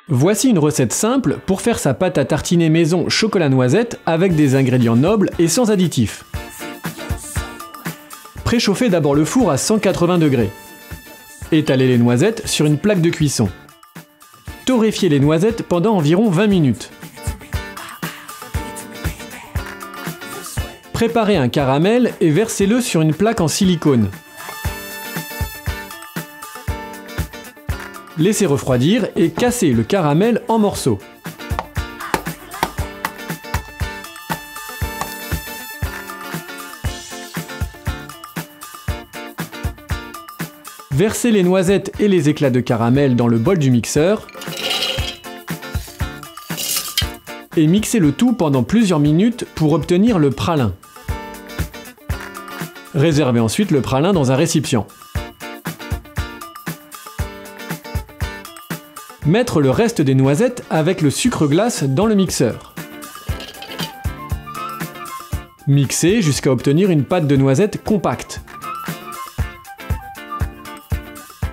Voici une recette simple pour faire sa pâte à tartiner maison chocolat noisette avec des ingrédients nobles et sans additifs. Préchauffez d'abord le four à 180 degrés. Étalez les noisettes sur une plaque de cuisson. Torréfiez les noisettes pendant environ 20 minutes. Préparez un caramel et versez-le sur une plaque en silicone. Laissez refroidir et cassez le caramel en morceaux. Versez les noisettes et les éclats de caramel dans le bol du mixeur et mixez le tout pendant plusieurs minutes pour obtenir le pralin. Réservez ensuite le pralin dans un récipient. Mettre le reste des noisettes avec le sucre glace dans le mixeur. Mixer jusqu'à obtenir une pâte de noisettes compacte.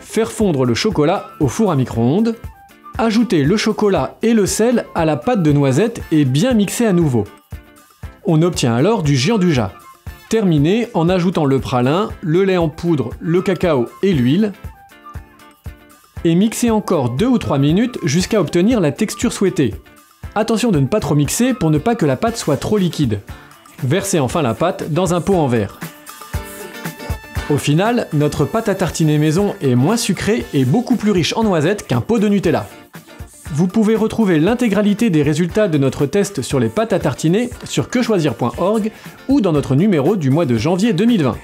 Faire fondre le chocolat au four à micro-ondes. Ajoutez le chocolat et le sel à la pâte de noisettes et bien mixer à nouveau. On obtient alors du gianduja. Terminez en ajoutant le pralin, le lait en poudre, le cacao et l'huile. Et mixez encore 2 ou 3 minutes jusqu'à obtenir la texture souhaitée. Attention de ne pas trop mixer pour ne pas que la pâte soit trop liquide. Versez enfin la pâte dans un pot en verre. Au final, notre pâte à tartiner maison est moins sucrée et beaucoup plus riche en noisettes qu'un pot de Nutella. Vous pouvez retrouver l'intégralité des résultats de notre test sur les pâtes à tartiner sur quechoisir.org ou dans notre numéro du mois de janvier 2020.